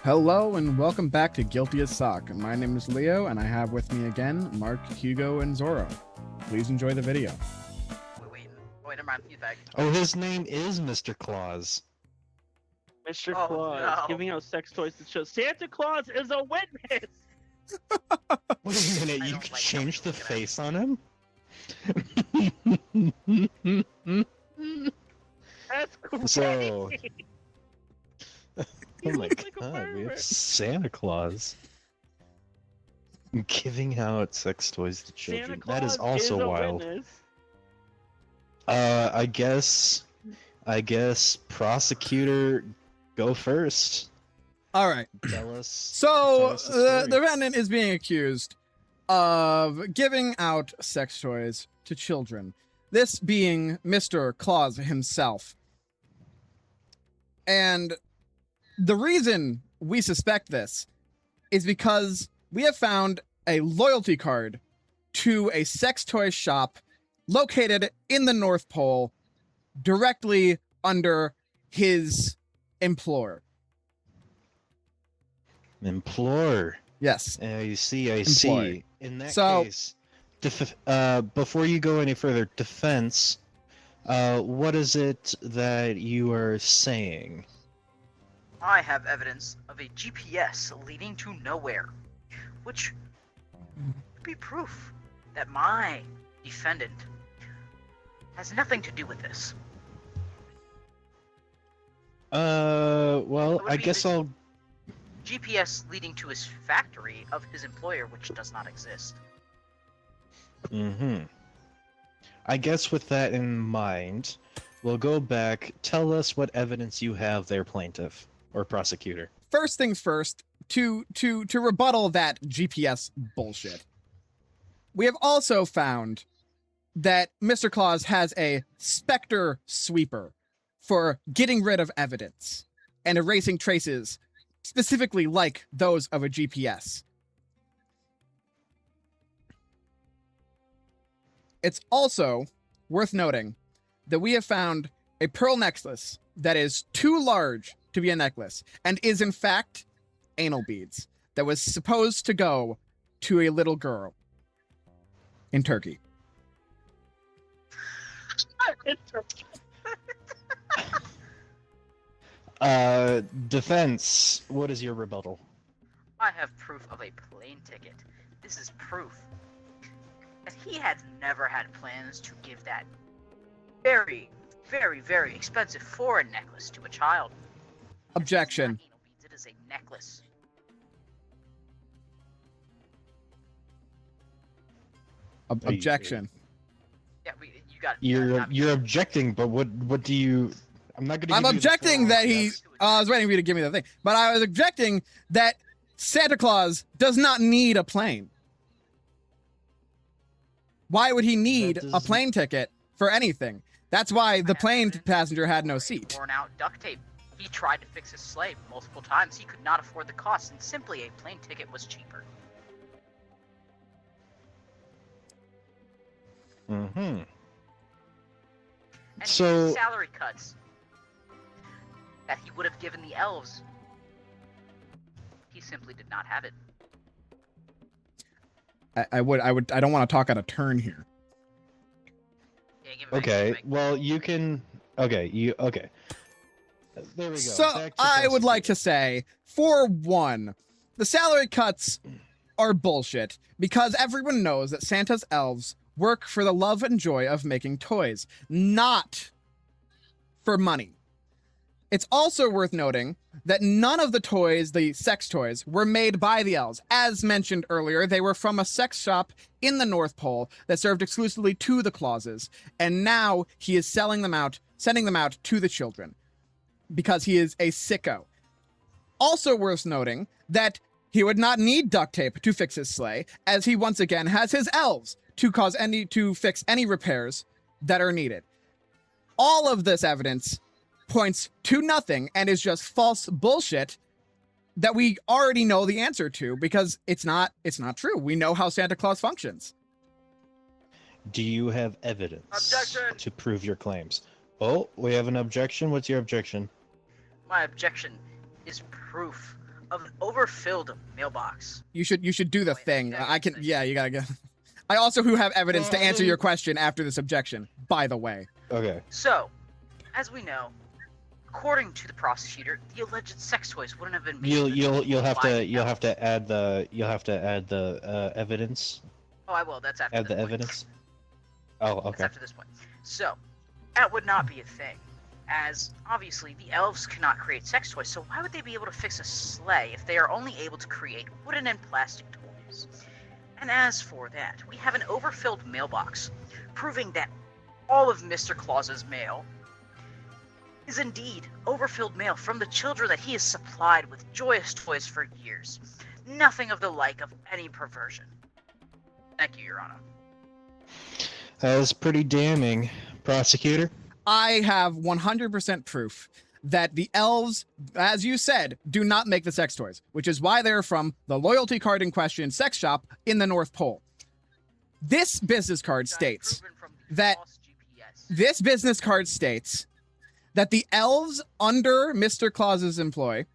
Hello and welcome back to Guilty as Sock. My name is Leo and I have with me again Mark, Hugo, and Zorro. Please enjoy the video. Wait, never mind. He's back. Oh, his name is Mr. Claus. Mr. Oh, Claus no. giving out sex toys to children. Santa Claus is a witness. Wait a minute, I you don't could like change how the we look at face on him? That's crazy. So- He Oh my looks like a god, we murderer. have Santa Claus. Giving out sex toys to Santa children. Claus That is also a wild. witness. I guess prosecutor, go first. All right. Tell us. So the the story. defendant is being accused of giving out sex toys to children. This being Mr. Claus himself. And the reason we suspect this is because we have found a loyalty card to a sex toy shop located in the North Pole directly under his employer. Implore. Yes. I see. Employ. See. In that So- case, before you go any further, defense. What is it that you are saying? I have evidence of a GPS leading to nowhere, which would be proof that my defendant has nothing to do with this. Well, It would I be guess the- I'll. GPS leading to his factory of his employer, which does not exist. Mm-hmm. I guess with that in mind, we'll go back. Tell us what evidence you have there, plaintiff or prosecutor. First things first, to rebuttal that GPS bullshit. We have also found that Mr. Claus has a Spectre sweeper for getting rid of evidence and erasing traces, specifically like those of a GPS. It's also worth noting that we have found a pearl necklace that is too large to be a necklace and is in fact anal beads that was supposed to go to a little girl in Turkey. Defense. What is your rebuttal? I have proof of a plane ticket. This is proof that he had never had plans to give that very, very, very expensive foreign necklace to a child. Objection. It's not anal beads, it is a necklace. Objection. Yeah, you got. You're objecting, but what do you? I'm not gonna. I'm give you the objecting full that he. yes. I was waiting for you to give me the thing, but I was objecting that Santa Claus does not need a plane. Why would he need a doesn't- plane ticket for anything? That's why the plane passenger had no seat. Worn out duct tape. He tried to fix his sleigh multiple times. He could not afford the cost, and simply a plane ticket was cheaper. Mm-hmm. And So- his salary cuts that he would have given the elves, he simply did not have it. I don't want to talk out of turn here. Yeah, give it back, Okay. give it back. Well, you can. Okay. Okay. There we go. So Back to I would like to prosecutor. say, for one, the salary cuts are bullshit because everyone knows that Santa's elves work for the love and joy of making toys, not for money. It's also worth noting that none of the toys, the sex toys, were made by the elves. As mentioned earlier, they were from a sex shop in the North Pole that served exclusively to the Clauses, and now he is sending them out to the children because he is a sicko. Also worth noting that he would not need duct tape to fix his sleigh, as he once again has his elves to fix any repairs that are needed. All of this evidence points to nothing and is just false bullshit that we already know the answer to because it's not true. We know how Santa Claus functions. Do you have evidence Objection! to prove your claims? Oh, we have an objection. What's your objection? My objection is proof of an overfilled mailbox. You should do the Wait, thing. yeah, I can. thing. Yeah, you gotta go. I also who have evidence to answer your Um, question after this objection. By the way. Okay. So, as we know, according to the prosecutor, the alleged sex toys wouldn't have been made. You'll have by to the elf. add the evidence. Oh, I will. That's after Add this the point. evidence. Oh, That's okay. after this point. So, that would not be a thing, as obviously the elves cannot create sex toys. So why would they be able to fix a sleigh if they are only able to create wooden and plastic toys? And as for that, we have an overfilled mailbox, proving that all of Mr. Claus's mail is indeed overfilled mail from the children that he has supplied with joyous toys for years. Nothing of the like of any perversion. Thank you, Your Honor. That was pretty damning, prosecutor. I have 100% proof that the elves, as you said, do not make the sex toys, which is why they're from the loyalty card in question sex shop in the North Pole. This business card states Proven from the that false GPS. this business card states that the elves under Mr. Claus's employ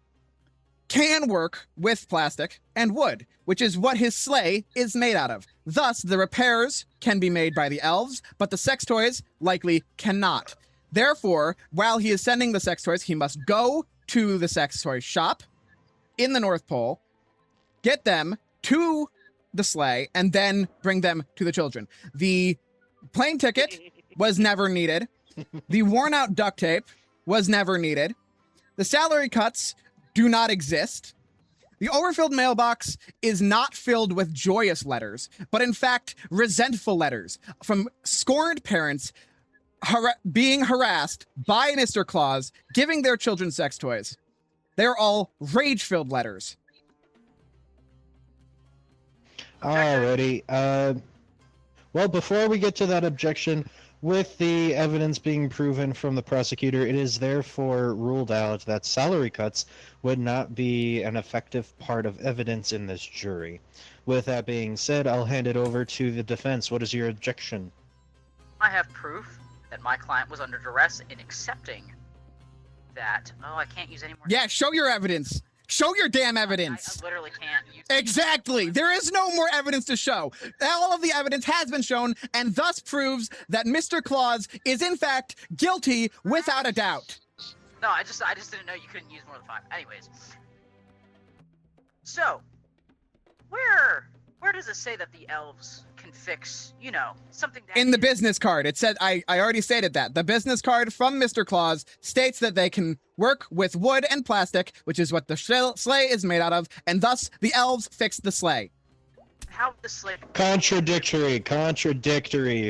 can work with plastic and wood, which is what his sleigh is made out of. Thus, the repairs can be made by the elves, but the sex toys likely cannot. Therefore, while he is sending the sex toys, he must go to the sex toy shop in the North Pole, get them to the sleigh, and then bring them to the children. The plane ticket was never needed. The worn out duct tape was never needed. The salary cuts do not exist. The overfilled mailbox is not filled with joyous letters, but in fact, resentful letters from scorned parents being harassed by Mr. Claus, giving their children sex toys. They're all rage-filled letters. Alrighty. Well, before we get to that objection, with the evidence being proven from the prosecutor, it is therefore ruled out that salary cuts would not be an effective part of evidence in this jury. With that being said, I'll hand it over to the defense. What is your objection? I have proof that my client was under duress in accepting that. Oh, I can't use any more. Yeah, show your evidence. Show your damn evidence. I literally can't use. Exactly. There is no more evidence to show. All of the evidence has been shown and thus proves that Mr. Claus is in fact guilty without a doubt. No, I just didn't know you couldn't use more than 5. Anyways. So, where does it say that the elves can fix, something that In the is- business card, it said, I already stated that. The business card from Mr. Claus states that they can work with wood and plastic, which is what the sleigh is made out of, and thus the elves fixed the sleigh. how the slave Contradictory.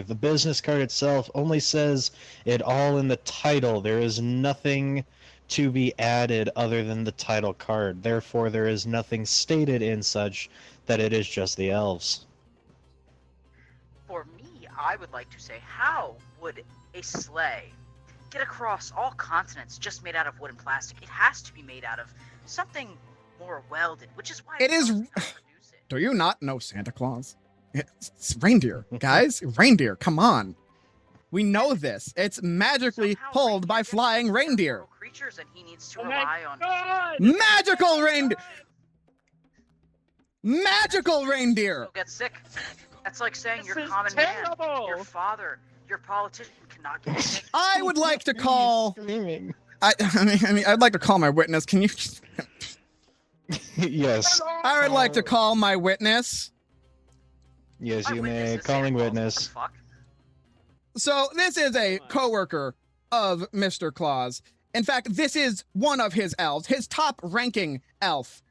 The business card itself only says it all in the title. There is nothing to be added other than the title card. Therefore, there is nothing stated in such that it is just the elves. For me, I would like to say, how would a sleigh get across all continents just made out of wood and plastic? It has to be made out of something more welded, which is why It is- elves don't produce it. Do you not know Santa Claus? It's reindeer, guys. Reindeer, come on. We know this. It's magically Somehow pulled by reindeer flying are reindeer. little creatures, and he needs to Oh rely my on. God! Magical reindeer. Magical reindeer. He'll get sick. That's like saying This your is common man, terrible. your father, your politician cannot get sick. I would like to call. Screaming. I'd like to call my witness. Can you? Yes. I would like to call my witness. Yes, My you witness may. is Calling Santa Claus. witness. What the fuck? So this is a coworker of Mr. Claus. In fact, this is one of his elves, his top-ranking elf,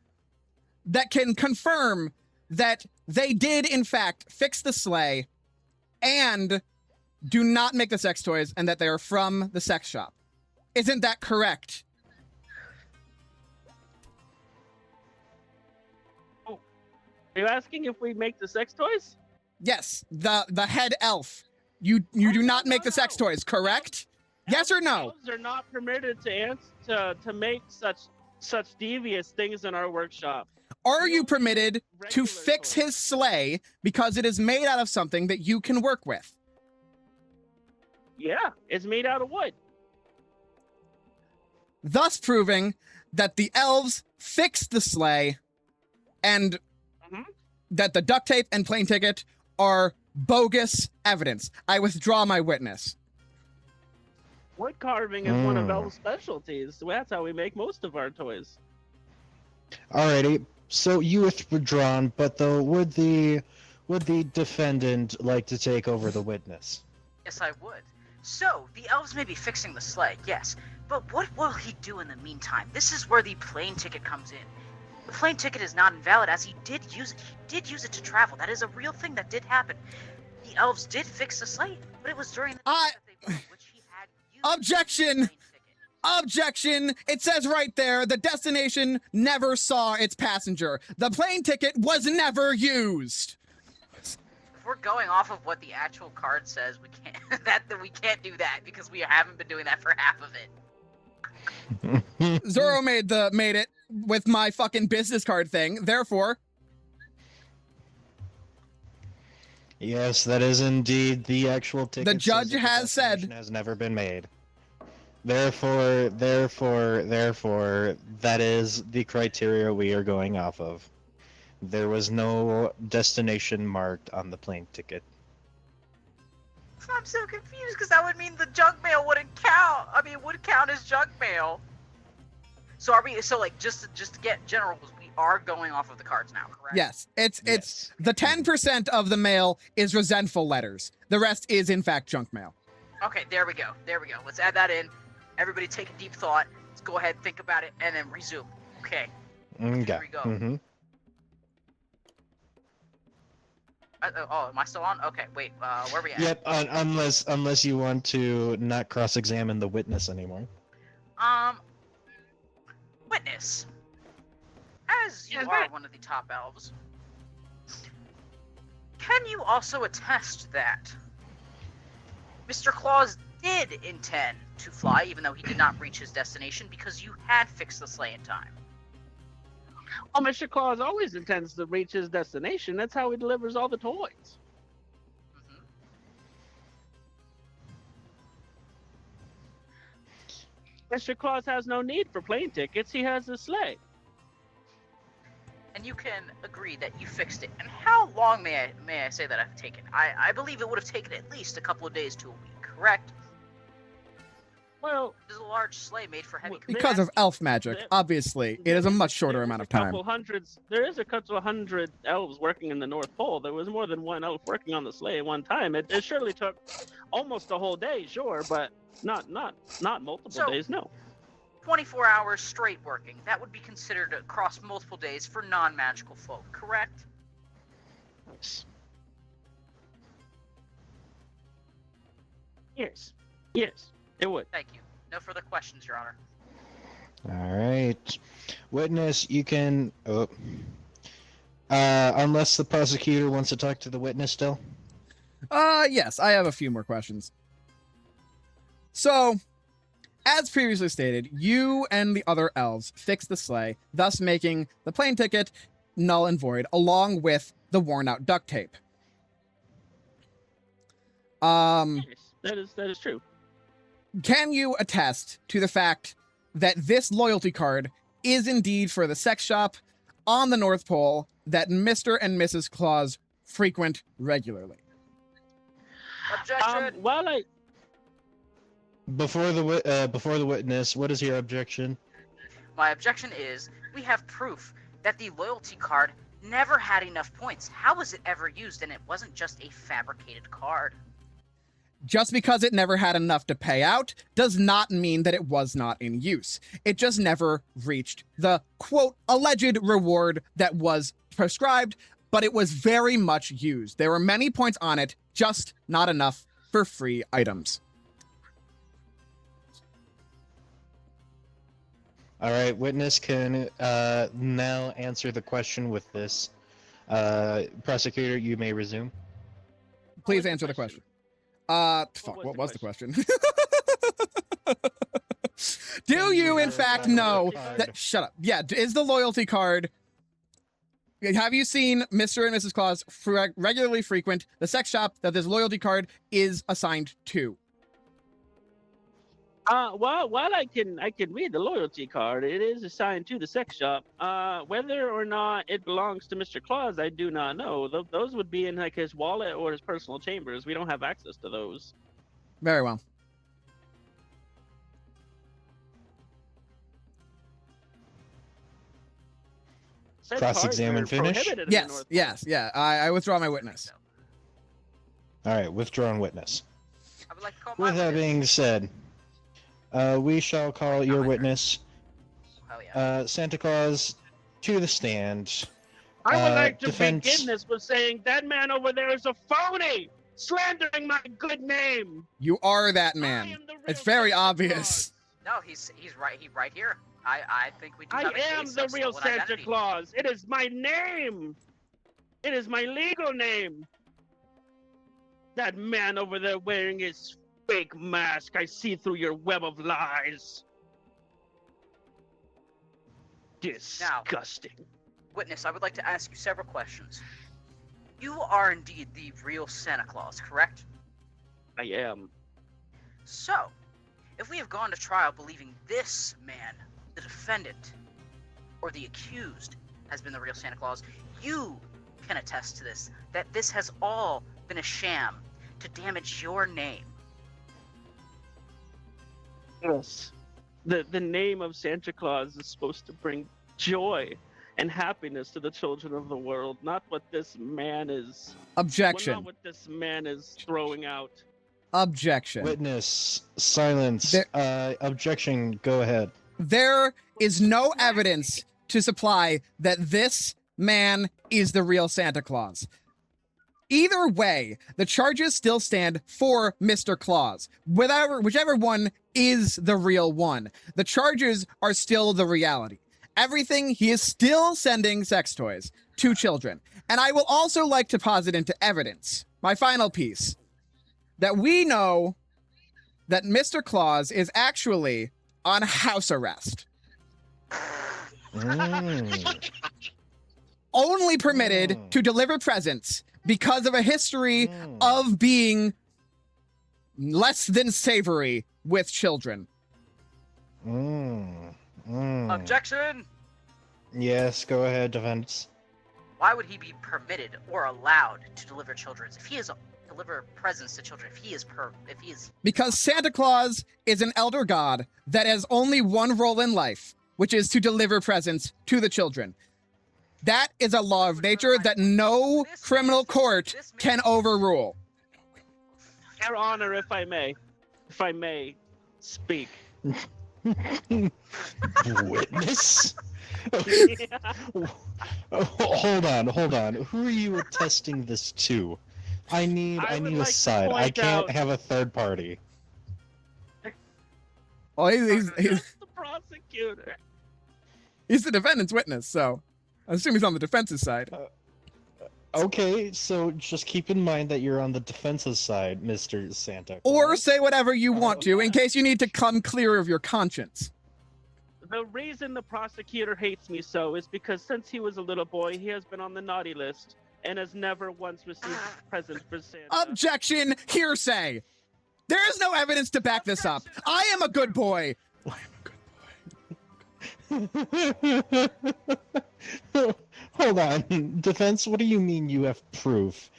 that can confirm that they did, in fact, fix the sleigh and do not make the sex toys and that they are from the sex shop. Isn't that correct? Are you asking if we make the sex toys? Yes, the head elf. You do not make the sex toys, correct? Yes or no? Elves are not permitted to make such devious things in our workshop. Are you permitted to Regular fix toys. his sleigh because it is made out of something that you can work with? Yeah, it's made out of wood. Thus proving that the elves fixed the sleigh and that the duct tape and plane ticket are bogus evidence. I withdraw my witness. Wood carving is one of Elve's specialties. That's how we make most of our toys. Alrighty, so you withdrawn, but though would the defendant like to take over the witness? Yes, I would. So, the elves may be fixing the sleigh, yes, but what will he do in the meantime? This is where the plane ticket comes in. The plane ticket is not invalid, as he did use it. He did use it to travel. That is a real thing that did happen. The elves did fix the sleigh, but it was during the time that they were, which he had used. Objection! Objection! It says right there, the destination never saw its passenger. The plane ticket was never used. If we're going off of what the actual card says, we can't. We can't do that because we haven't been doing that for half of it. Zoro made it with my fucking business card thing. Therefore, Yes, that is indeed the actual ticket. the judge says that the has said destination has never been made. Therefore, that is the criteria we are going off of. There was no destination marked on the plane ticket. I'm so confused because that would mean the junk mail wouldn't count. I mean, it would count as junk mail. So are we? So like, just to get general rules, we are going off of the cards now, correct? yes. It's Yes. the 10% of the mail is resentful letters. The rest is in fact junk mail. Okay, there we go. Let's add that in. Everybody take a deep thought. Let's go ahead, think about it, and then resume. Okay. Okay. Here we go. Mm-hmm. Am I still on? Okay, wait. Where are we at? Yep. Unless you want to not cross-examine the witness anymore. Witness. As you are one of the top elves, can you also attest that Mr. Claus did intend to fly, even though he did not reach his destination, because you had fixed the sleigh in time? Oh, Mr. Claus always intends to reach his destination. That's how he delivers all the toys. Mr. Claus has no need for plane tickets. He has a sleigh. And you can agree that you fixed it. And how long may I say that I've taken? I believe it would have taken at least a couple of days to a week, correct? Well, There's a large sleigh made for heavy Because of elf magic, obviously, it is a much shorter amount of time. There is a couple of hundred elves working in the North Pole. There was more than one elf working on the sleigh at one time. It surely took almost a whole day, sure, but not multiple days, no. 24 hours straight working. That would be considered across multiple days for non-magical folk, correct? Yes, it would. Thank you. No further questions, Your Honor. All right. Witness, you can. Unless the prosecutor wants to talk to the witness still. Yes, I have a few more questions. So, as previously stated, you and the other elves fixed the sleigh, thus making the plane ticket null and void, along with the worn-out duct tape. Yes, that is true. Can you attest to the fact that this loyalty card is indeed for the sex shop on the North Pole that Mr. and Mrs. Claus frequent regularly? Objection! Before the witness, what is your objection? My objection is, we have proof that the loyalty card never had enough points. How was it ever used? And it wasn't just a fabricated card. Just because it never had enough to pay out does not mean that it was not in use. It just never reached the, quote, alleged reward that was prescribed, but it was very much used. There were many points on it, just not enough for free items. All right, witness can now answer the question with this. Prosecutor, you may resume. Please answer the question. What was the question? Do you, in fact, know that... Shut up. Yeah, is the loyalty card... Have you seen Mr. and Mrs. Claus regularly frequent the sex shop that this loyalty card is assigned to? While I can read the loyalty card, it is assigned to the sex shop. Whether or not it belongs to Mr. Claus, I do not know. Those would be in like his wallet or his personal chambers. We don't have access to those. Very well. Said cards Cross-examine are finish? prohibited in the Yes, North yes, yeah. I withdraw my I think witness. so. All right, withdrawn witness. I would like to call my With that witness. being said, we shall call your witness, Oh yeah. Santa Claus, to the stand. I would like to defense- begin this with saying that man over there is a phony, slandering my good name. You are that I man. am the real It's very Santa obvious. No, he's right. He right here. I think we do I have a am case the of real stolen Santa identity. Claus. It is my name. It is my legal name. That man over there wearing his fake mask. I see through your web of lies. Disgusting. Witness, I would like to ask you several questions. You are indeed the real Santa Claus, correct? I am. So, if we have gone to trial believing this man, the defendant, or the accused, has been the real Santa Claus, you can attest to this, that this has all been a sham to damage your name. Yes. The name of Santa Claus is supposed to bring joy and happiness to the children of the world, not what this man is. Objection. Well, not what this man is throwing out. Objection. Witness, silence. There- Objection, go ahead. There is no evidence to supply that this man is the real Santa Claus. Either way, the charges still stand for Mr. Claus. Whichever one is the real one, the charges are still the reality. Everything, he is still sending sex toys to children. And I will also like to posit into evidence, my final piece, that we know that Mr. Claus is actually on house arrest. Mm. Only permitted Mm. to deliver presents because of a history Mm. of being less than savory with children. Objection! Yes, go ahead, defense. Why would he be permitted or allowed to deliver children's if he is deliver presents to children? If he is Because Santa Claus is an elder god that has only one role in life, which is to deliver presents to the children. That is a law of nature that no criminal court can overrule. Your Honor, if I may speak. Witness? Hold on. Who are you attesting this to? I need I would a like to side. I point can't out- have a third party. Well, he's the prosecutor. the defendant's witness, so I assume he's on the defense's side. Okay, so just keep in mind that you're on the defense's side, Mr. Santa. Or Claus. say whatever you want to in case you need to come clear of your conscience. The reason the prosecutor hates me so is because since he was a little boy, he has been on the naughty list and has never once received a present for Santa. Objection! Hearsay! There is no evidence to back this up. I am a good boy. Hold on, defense. What do you mean you have proof?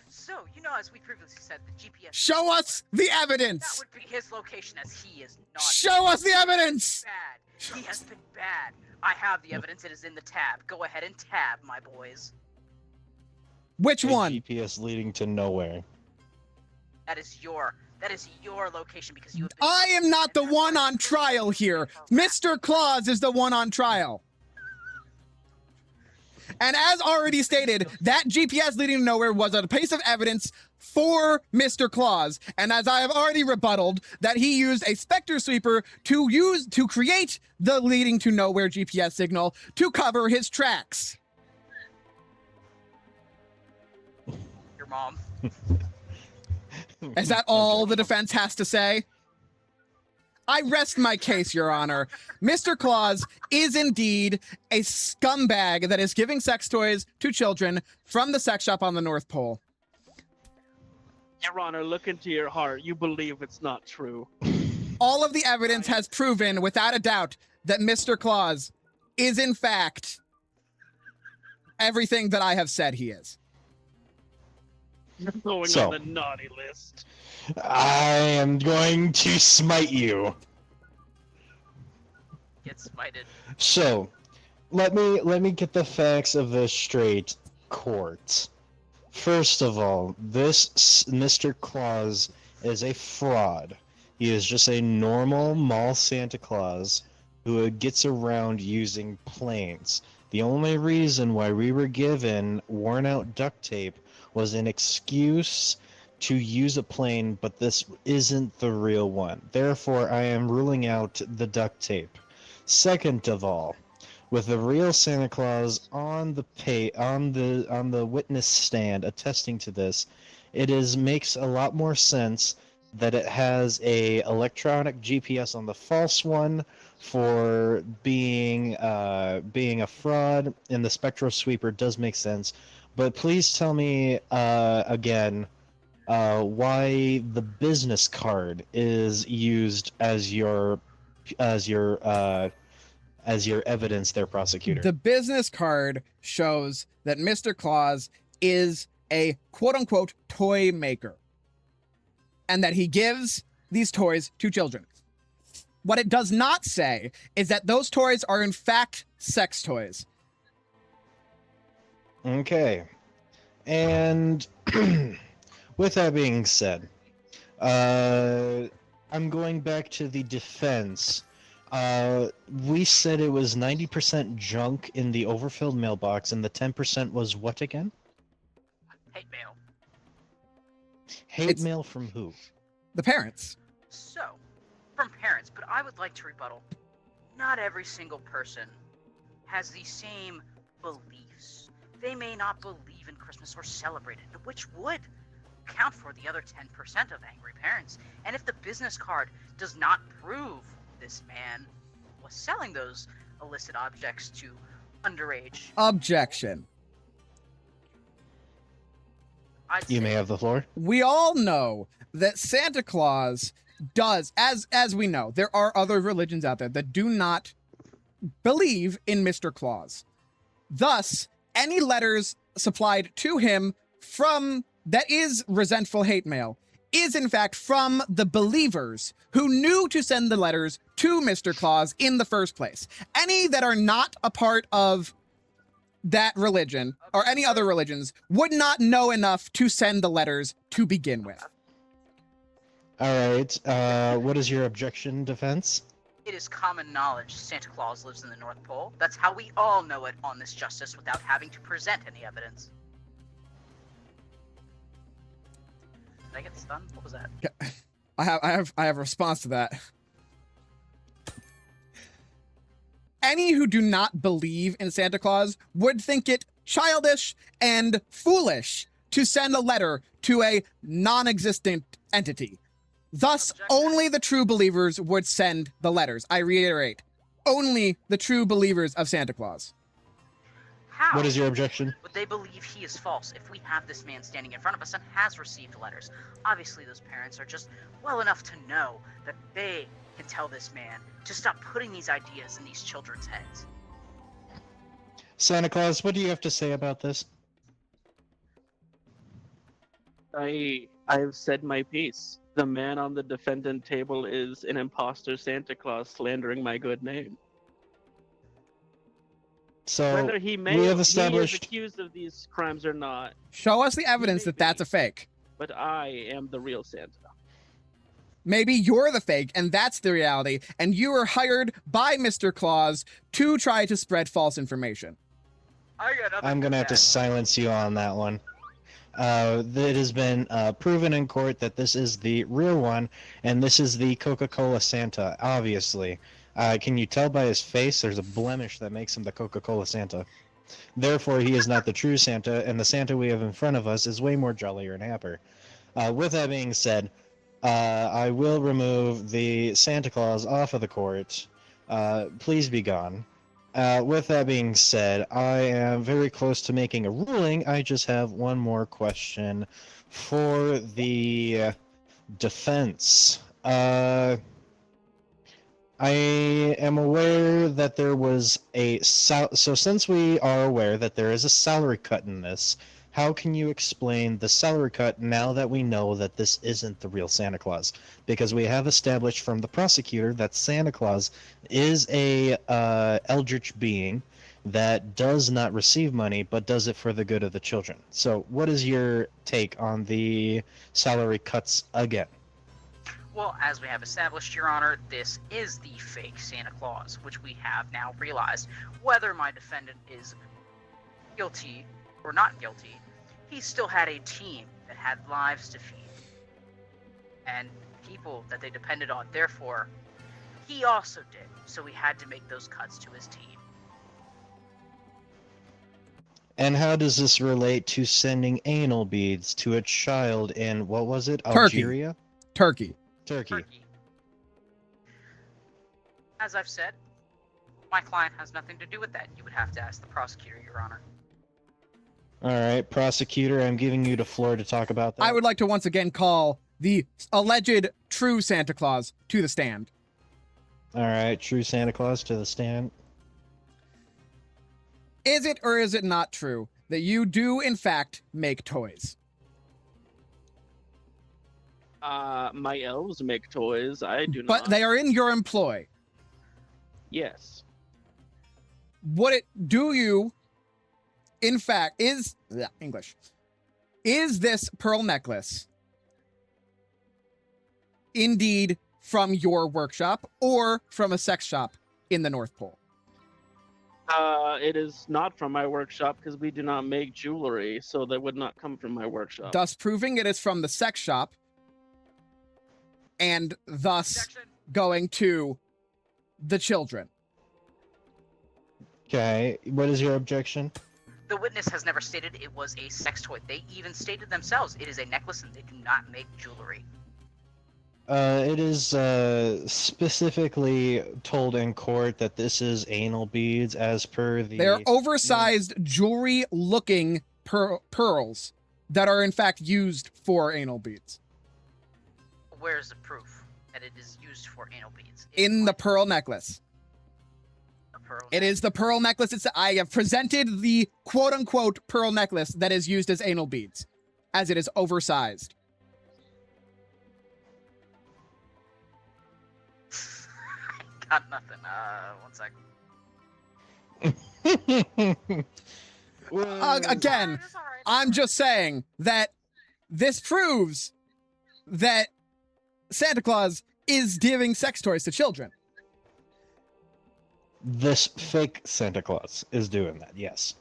So, as we previously said, the GPS. Show us the That evidence. would be his location, as he is not. Show us the evidence. Bad. He has been bad. I have the evidence. It is in the tab. Go ahead and tab, my boys. Which A one? GPS leading to nowhere. That is your location because you have been. I am not the one on trial here. Mr. Claus is the one on trial. And as already stated, that GPS leading to nowhere was a piece of evidence for Mr. Claus. And as I have already rebutted, that he used a Spectre sweeper to create the leading to nowhere GPS signal to cover his tracks. Your mom. Is that all the defense has to say? I rest my case, Your Honor. Mr. Claus is indeed a scumbag that is giving sex toys to children from the sex shop on the North Pole. Your Honor, look into your heart. You believe it's not true. all of the evidence has proven without a doubt that Mr. Claus is in fact everything that I have said he is. Going So. on the naughty list. I am going to smite you. Get smited. So, let me get the facts of this straight, court. First of all, this Mr. Claus is a fraud. He is just a normal mall Santa Claus who gets around using planes. The only reason why we were given worn-out duct tape was an excuse to use a plane, but this isn't the real one. Therefore, I am ruling out the duct tape. Second of all, with the real Santa Claus on the witness stand attesting to this, makes a lot more sense that it has a electronic GPS on the false one for being a fraud, and the spectral sweeper does make sense. But please tell me again why the business card is used as your evidence there, prosecutor. The business card shows that Mr. Claus is a quote-unquote toy maker and that he gives these toys to children. What it does not say is that those toys are in fact sex toys. Okay. And with that being said, I'm going back to the defense. We said it was 90% junk in the overfilled mailbox, and the 10% was what again? Hate mail. Hate mail from who? The parents. So, from parents, but I would like to rebuttal. Not every single person has the same beliefs. They may not believe in Christmas or celebrate it, which would account for the other 10% of angry parents. And if the business card does not prove this man was selling those illicit objects to underage... Objection. You may have the floor. We all know that Santa Claus does, as we know, there are other religions out there that do not believe in Mr. Claus. Thus, any letters supplied to him that is resentful hate mail is in fact from the believers who knew to send the letters to Mr. Claus in the first place. Any that are not a part of that religion or any other religions would not know enough to send the letters to begin with. All right. What is your objection, defense? It is common knowledge Santa Claus lives in the North Pole. That's how we all know it on this justice without having to present any evidence. Did I get stunned? What was that? I have a response to that. Any who do not believe in Santa Claus would think it childish and foolish to send a letter to a non-existent entity. Thus, only the true believers would send the letters. I reiterate, only the true believers of Santa Claus. How What is your objection? would they believe he is false if we have this man standing in front of us and has received letters? Obviously, those parents are just well enough to know that they can tell this man to stop putting these ideas in these children's heads. Santa Claus, what do you have to say about this? I've said my piece. The man on the defendant table is an imposter Santa Claus slandering my good name. So Whether he we have is established. accused of these crimes or not, Show us the evidence that that's a fake. but I am the real Santa. Maybe you're the fake, and that's the reality, and you were hired by Mr. Claus to try to spread false information. I'm gonna have to silence you on that one. It has been proven in court that this is the real one, and this is the Coca-Cola Santa, obviously. Can you tell by his face there's a blemish that makes him the Coca-Cola Santa? Therefore, he is not the true Santa, and the Santa we have in front of us is way more jollier and happier. With that being said, I will remove the Santa Claus off of the court. Please be gone. With that being said, I am very close to making a ruling. I just have one more question for the defense. I am aware that there was so since we are aware that there is a salary cut in this, how can you explain the salary cut now that we know that this isn't the real Santa Claus? Because we have established from the prosecutor that Santa Claus is a eldritch being that does not receive money but does it for the good of the children. So what is your take on the salary cuts again? Well, as we have established, Your Honor, this is the fake Santa Claus, which we have now realized. Whether my defendant is guilty or not guilty, he still had a team that had lives to feed and people that they depended on. Therefore, he also did, so we had to make those cuts to his team. And how does this relate to sending anal beads to a child in, what was it, Turkey. Algeria? Turkey. Turkey. As I've said, my client has nothing to do with that. You would have to ask the prosecutor, Your Honor. All right, prosecutor, I'm giving you the floor to talk about that. I would like to once again call the alleged true Santa Claus to the stand. All right, true Santa Claus to the stand. Is it or is it not true that you do, in fact, make toys? My elves make toys. I do not. But they are in your employ. Yes. Do you, in fact, is this pearl necklace indeed from your workshop or from a sex shop in the North Pole? It is not from my workshop because we do not make jewelry, so that would not come from my workshop. Thus proving it is from the sex shop and thus Objection. going to the children. Okay, what is your objection? The witness has never stated it was a sex toy. They even stated themselves it is a necklace and they do not make jewelry. It is specifically told in court that this is anal beads as per the... They're oversized jewelry-looking pearls that are in fact used for anal beads. Where's the proof that it is used for anal beads? In the pearl necklace. The pearl It is the pearl necklace. I have presented the quote-unquote pearl necklace that is used as anal beads, as it is oversized. Got nothing. One sec. Again, It's all right, I'm just saying that this proves that Santa Claus is giving sex toys to children. This fake Santa Claus is doing that, yes.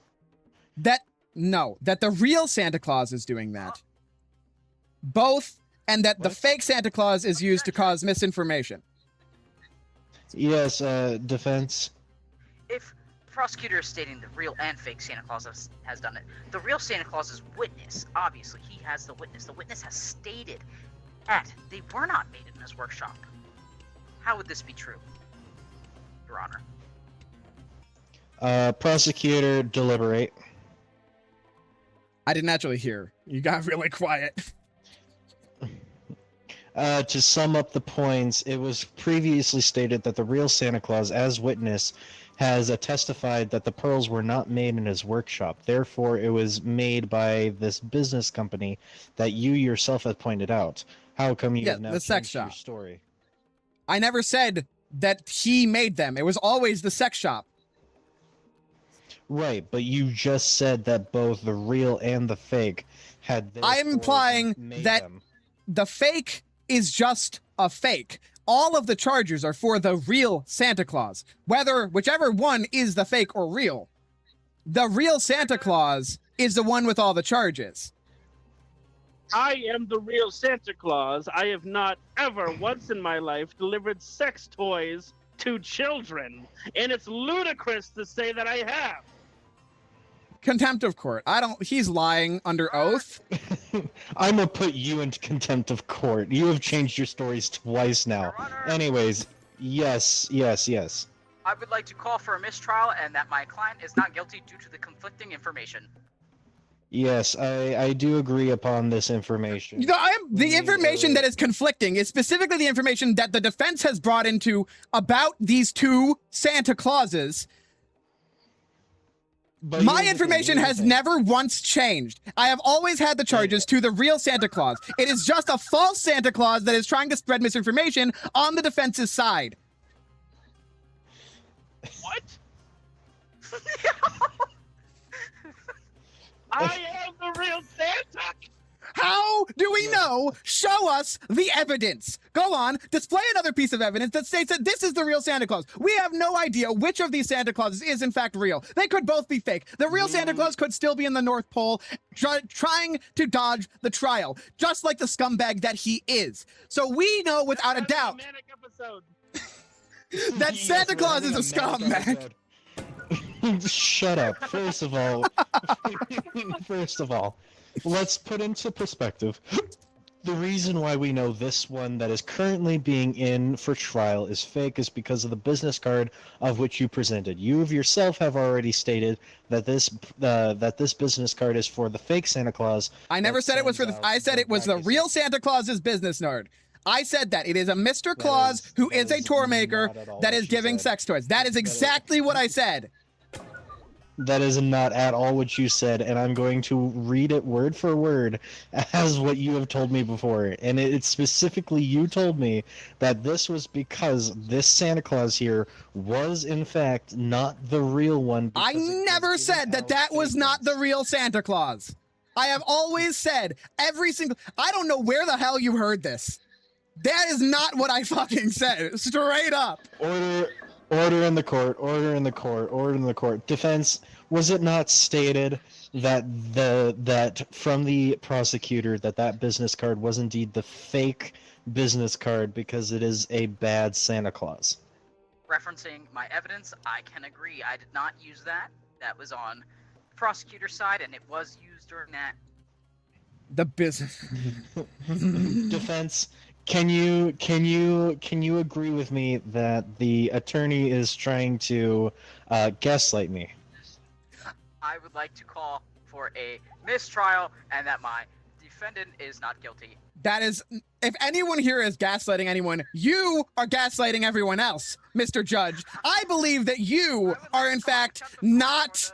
That the real Santa Claus is doing that. Both, and that the What? fake Santa Claus is used to cause misinformation. Yes, defense. If the prosecutor is stating the real and fake Santa Claus has done it, the real Santa Claus's witness, obviously, he has the witness. The witness has stated that they were not made in his workshop. How would this be true, Your Honor? Prosecutor, deliberate. I didn't actually hear. You got really quiet. To sum up the points, it was previously stated that the real Santa Claus, as witness, has testified that the pearls were not made in his workshop. Therefore, it was made by this business company that you yourself have pointed out. How come you Yeah, have now the sex changed your shop. story? I never said that he made them. It was always the sex shop. Right, but you just said that both the real and the fake had. I'm implying made that them. the fake is just a fake. All of the charges are for the real Santa Claus. Whichever one is the fake or real. The real Santa Claus is the one with all the charges. I am the real Santa Claus. I have not ever once in my life delivered sex toys to children, and it's ludicrous to say that I have. Contempt of court. He's lying under oath. I'm gonna put you into contempt of court. You have changed your stories twice now. Your Honor. Anyways, yes. I would like to call for a mistrial and that my client is not guilty due to the conflicting information. Yes, I do agree upon this information. You know, the information that is conflicting is specifically the information that the defense has brought into about these two Santa Clauses. But My here's the thing, information here's has the thing. never once changed. I have always had the charges to the real Santa Claus. It is just a false Santa Claus that is trying to spread misinformation on the defense's side. What? I am the real Santa. How do we know? Show us the evidence. Go on, display another piece of evidence that states that this is the real Santa Claus. We have no idea which of these Santa Clauses is in fact real. They could both be fake. The real Santa Claus could still be in the North Pole trying to dodge the trial, just like the scumbag that he is. So we know without a doubt Manic episode. that Yes, Santa we're Claus is a having manic scumbag. episode. Shut up. First of all, let's put into perspective. The reason why we know this one that is currently being in for trial is fake is because of the business card of which you presented. You of yourself have already stated that this business card is for the fake Santa Claus. I never said it was for the. I said it was the wacky real Santa Claus's business card. I said that it is a Mr. Claus who is a tour maker that is giving sex toys. That is exactly what I said. That is not at all what you said, and I'm going to read it word for word as what you have told me before. And it's specifically you told me that this was because this Santa Claus here was in fact not the real one. I never said that that was not the real Santa Claus. I have always said every single. I don't know where the hell you heard this. That is not what I fucking said. Straight up. Order in the court. Order in the court. Order in the court. Defense, was it not stated that from the prosecutor that business card was indeed the fake business card because it is a bad Santa Claus? Referencing my evidence, I can agree. I did not use that. That was on the prosecutor's side, and it was used during that. The business. Defense, can you agree with me that the attorney is trying to gaslight me? I would like to call for a mistrial and that my defendant is not guilty. That is, if anyone here is gaslighting anyone, you are gaslighting everyone else, Mr. Judge. I believe that you are in fact not.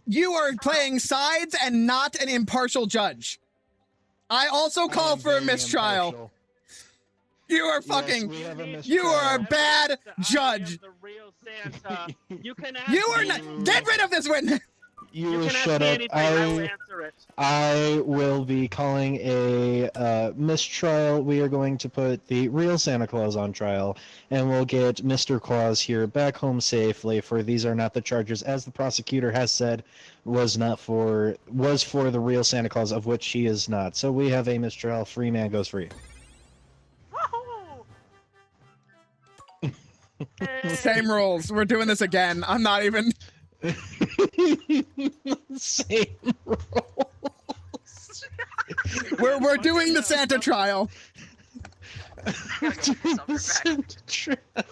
You are playing sides and not an impartial judge. I also call for a mistrial. Impartial. You are fucking. Yes, we have a You are a mistrial. bad I am judge. the real Santa. You can ask You are me- not. Get rid of this witness. You You can ask shut me up. anything. I will answer it. I will be calling a mistrial. We are going to put the real Santa Claus on trial, and we'll get Mr. Claus here back home safely. For these are not the charges, as the prosecutor has said, was for the real Santa Claus, of which he is not. So we have a mistrial. Free man goes free. Woohoo! Same rules. We're doing this again. I'm not even. Same rules. We're doing the Santa trial. Gotta go get yourself back.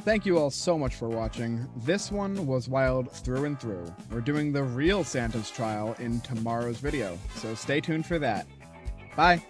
Thank you all so much for watching. This one was wild through and through. We're doing the real Santa's trial in tomorrow's video, so stay tuned for that. Bye.